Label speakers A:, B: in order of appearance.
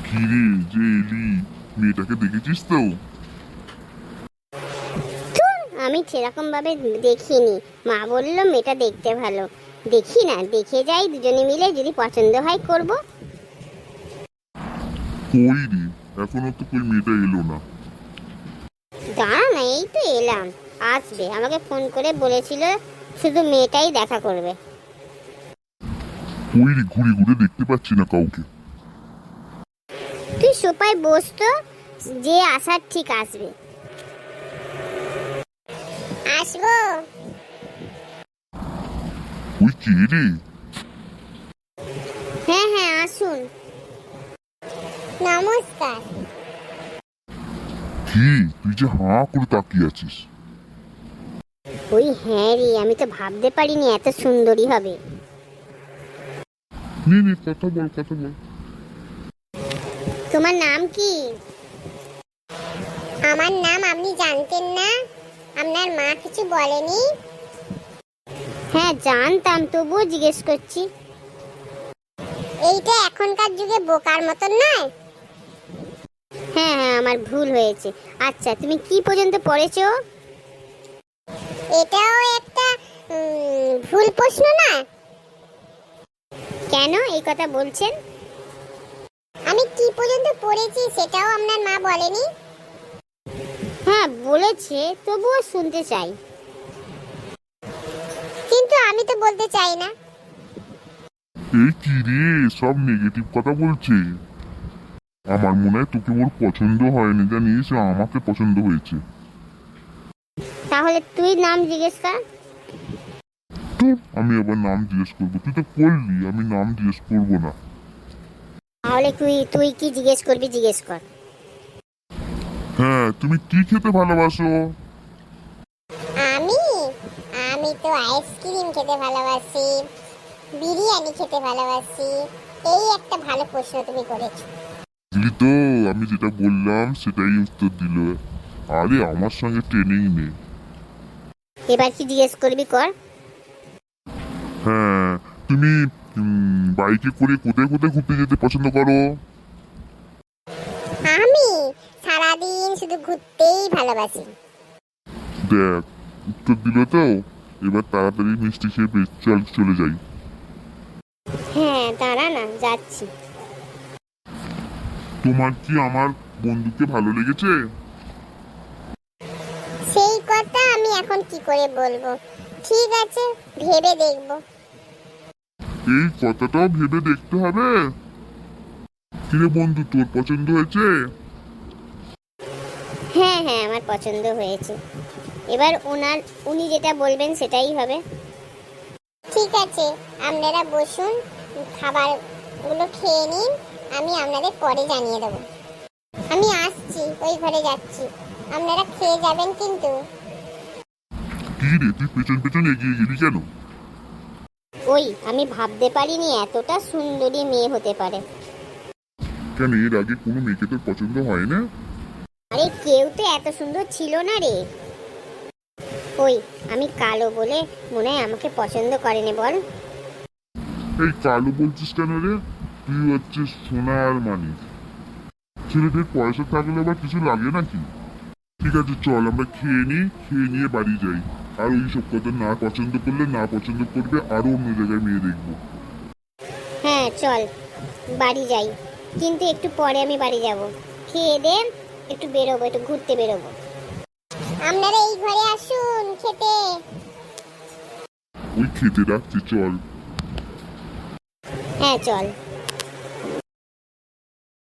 A: কিরে যে এলি, মেয়েটাকে দেখেছিস তো?
B: আমি সেরকম ভাবে দেখিনি। মা বললো মেয়েটা দেখতে ভালো। দেখি না, দেখে যাই, দুজনে মিলে যদি পছন্দ হয় করব।
A: কই রে, এখনো তো কই মেয়েটা এলো না।
B: দাঁড়া না, এই তো এলাম। আসবে, আমাকে ফোন করে বলেছিল শুধু মেয়েটাই দেখা করবে।
A: কই রে, ঘুরে ঘুরে দেখতে পাচ্ছি না কাউকে।
B: তুই সোফায় বস তো, যে আসার ঠিক আসবে। আসবো।
A: ওই কে রে?
B: হ্যাঁ হ্যাঁ, আসুন। নমস্কার।
A: কি, তুই যে হাঁ করে তাকিয়ে আছিস?
B: ওই হ্যাঁ রে, আমি তো ভাবতে পারিনি এত সুন্দরী হবে।
A: নে নে, কথা বল কথা বল।
B: তোমার নাম কি? আমার নাম আপনি জানতেন না? আপনার মা কিছু বলেনি? হ্যাঁ জানতাম, তবুও জিজ্ঞেস করছি। এইটা এখনকার যুগে বোকার মতন নয়। হ্যাঁ হ্যাঁ, আমার ভুল হয়েছে। আচ্ছা, তুমি কি পর্যন্ত পড়েছো? এটাও একটা ভুল প্রশ্ন না? কেন এই কথা বলছেন? আমি কি পর্যন্ত পড়েছি সেটাও আপনার মা বলেনি? হ্যাঁ বলেছে, তবুও শুনতে চাই। কিন্তু আমি তো বলতে চাই না।
A: এই কি রে, সব নেগেটিভ কথা বলছে। আমার মনে হয় তোকে ওর পছন্দ হয়নি, জানিস, আমাকে পছন্দ হয়েছে।
B: তাহলে তুই নাম জিজ্ঞেস কর।
A: আমি আবার নাম জিজ্ঞেস করবো? তুই তো করলি, আমি নাম জিজ্ঞেস করবো না।
B: তাহলে তুই তুই কি জিজ্ঞেস করবি, জিজ্ঞেস কর।
A: হ্যাঁ, তুমি কি খেতে ভালোবাসো?
B: আমি আমি তো আইসক্রিম খেতে ভালোবাসি, বিরিয়ানি খেতে ভালোবাসি। এই একটা ভালো প্রশ্ন তুমি করেছো।
A: দিলি তো, আমি যেটা বললাম সেটাই উত্তর দিল। আরে আমার সঙ্গে ট্রেনিং নে।
B: এবার কি জিজ্ঞেস করবি কর।
A: হ্যাঁ, তুমি বাইকে করে কোথায় কোথায় ঘুরতে যেতে পছন্দ করো?
B: আমি সারাদিন শুধু ঘুরতেই ভালোবাসি।
A: দেখ, উত্তর দিল তো। এবার তাড়াতাড়ি মিষ্টি খেয়ে চলে যাই।
B: হ্যাঁ দাঁড়া না, যাচ্ছি।
A: তোমার কি আমার বন্ধুকে ভালো লেগেছে?
B: সেই কথা আমি এখন কি করে বলবো? ঠিক আছে, ভেবে দেখবো।
A: এই কথাটাও ভেবে দেখতে হবে। কিরে বন্ধু, তোর পছন্দ হয়েছে?
B: হ্যাঁ হ্যাঁ, আমার পছন্দ হয়েছে। এবার উনি যেটা বলবেন সেটাই হবে। ঠিক আছে, আপনারা বসুন, খাবারগুলো খেয়ে নিন। আমি আপনাদের পরে জানিয়ে দেবো। আমি আসছি, ওই ঘরে যাচ্ছি। আপনারা খেয়ে যাবেন কিন্তু।
A: কি রে, তুই পেছন পেছন এগিয়ে গেলি কেন?
B: ওই, আমি ভাবতে পারিনি এতটা সুন্দরী মেয়ে হতে পারে।
A: কেন, এর আগে কোনো মেয়েকে তোর পছন্দ হয় না?
B: আরে কেউ তো এত সুন্দর ছিল না রে। ওই, আমি কালো বলে মনে হয় আমাকে পছন্দ করেনি বল।
A: এই কালো বলছিস কেন রে? তুই হচ্ছিস সোনা আর মানিক। ছেলেদের পয়সা থাকলে আবার কিছু লাগে নাকি? ঠিক আছে, চল আমরা খেয়ে নিই, খেয়ে নিয়ে বাড়ি যাই। আর ওই সব কথা না পছন্দ করলে না পছন্দ করবে, আরো অন্য জায়গায় মেয়ে দেখবো।
B: হ্যাঁ চল, বাড়ি যাই। কিন্তু একটু পরে আমি বাড়ি যাব। খেয়ে দে, একটু বেরোবো, একটু ঘুরতে বেরোবো। আপনারা এই ঘরে আসুন খেতে।
A: ওই খেতে ডাকছে, চল।
B: হ্যাঁ চল।